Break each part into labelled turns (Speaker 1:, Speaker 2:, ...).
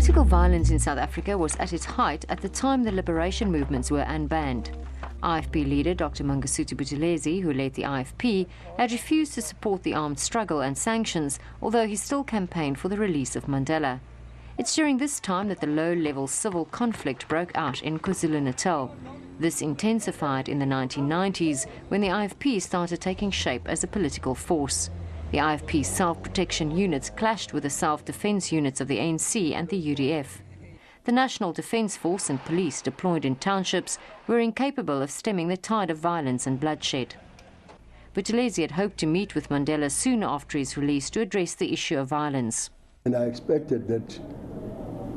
Speaker 1: Political violence in South Africa was at its height at the time the liberation movements were unbanned. IFP leader Dr. Mangosuthu Buthelezi, who led the IFP, had refused to support the armed struggle and sanctions, although he still campaigned for the release of Mandela. It's during this time that the low-level civil conflict broke out in KwaZulu-Natal. This intensified in the 1990s when the IFP started taking shape as a political force. The IFP's self-protection units clashed with the self-defense units of the ANC and the UDF. The National Defence Force and police deployed in townships were incapable of stemming the tide of violence and bloodshed. Buthelezi had hoped to meet with Mandela soon after his release to address the issue of violence.
Speaker 2: And I expected that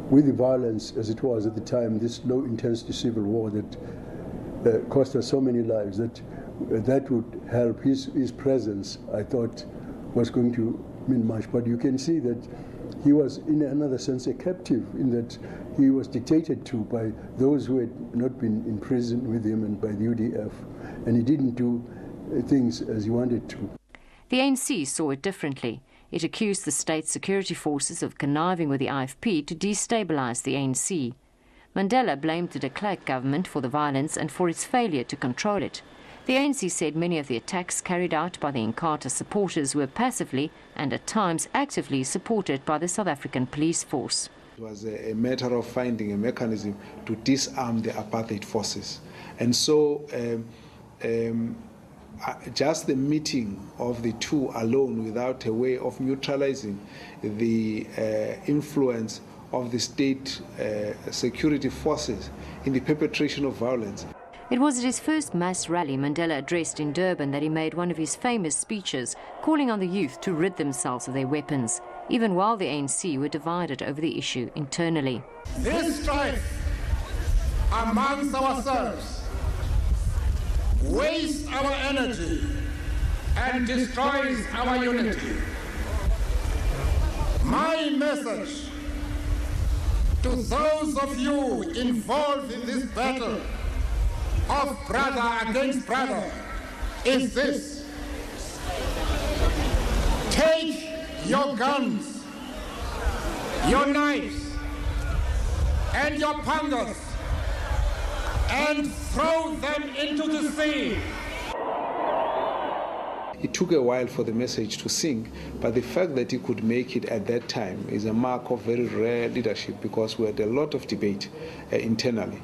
Speaker 2: with the violence as it was at the time, this low-intensity civil war that cost us so many lives, that would help. His presence, I thought, was going to mean much. But you can see that he was, in another sense, a captive, in that he was dictated to by those who had not been in prison with him and by the UDF, and he didn't do things as he wanted to.
Speaker 1: The ANC saw it differently. It accused the state security forces of conniving with the IFP to destabilise the ANC. Mandela blamed the de Klerk government for the violence and for its failure to control it. The ANC said many of the attacks carried out by the Inkatha supporters were passively and at times actively supported by the South African police force.
Speaker 3: It was a matter of finding a mechanism to disarm the apartheid forces. And so just the meeting of the two alone, without a way of neutralizing the influence of the state security forces in the perpetration of violence.
Speaker 1: It was at his first mass rally Mandela addressed in Durban that he made one of his famous speeches, calling on the youth to rid themselves of their weapons, even while the ANC were divided over the issue internally.
Speaker 4: This strife amongst ourselves wastes our energy and destroys our unity. My message to those of you involved in this battle of brother against brother is this: take your guns, your knives, and your pangas and throw them into the sea.
Speaker 3: It took a while for the message to sink, but the fact that he could make it at that time is a mark of very rare leadership, because we had a lot of debate internally.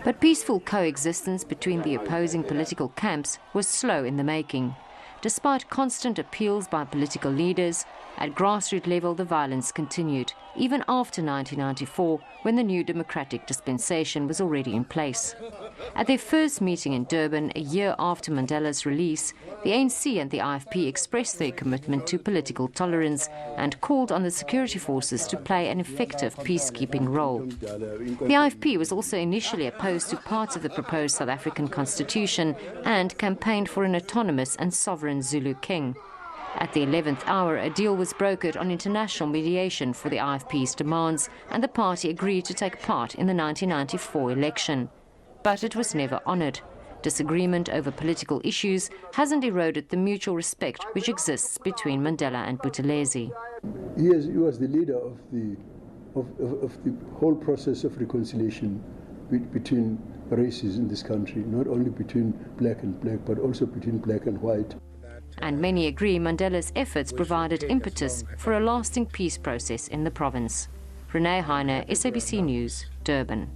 Speaker 1: But peaceful coexistence between the opposing political camps was slow in the making. Despite constant appeals by political leaders, at grassroots level the violence continued, even after 1994, when the new democratic dispensation was already in place. At their first meeting in Durban, a year after Mandela's release, the ANC and the IFP expressed their commitment to political tolerance and called on the security forces to play an effective peacekeeping role. The IFP was also initially opposed to parts of the proposed South African constitution and campaigned for an autonomous and sovereign Zulu king. At the 11th hour, a deal was brokered on international mediation for the IFP's demands, and the party agreed to take part in the 1994 election. But it was never honoured. Disagreement over political issues hasn't eroded the mutual respect which exists between Mandela and Buthelezi.
Speaker 2: He was the leader of the whole process of reconciliation between races in this country, not only between black and black, but also between black and white.
Speaker 1: And many agree Mandela's efforts provided impetus for a lasting peace process in the province. Renee Heine, SABC News, Durban.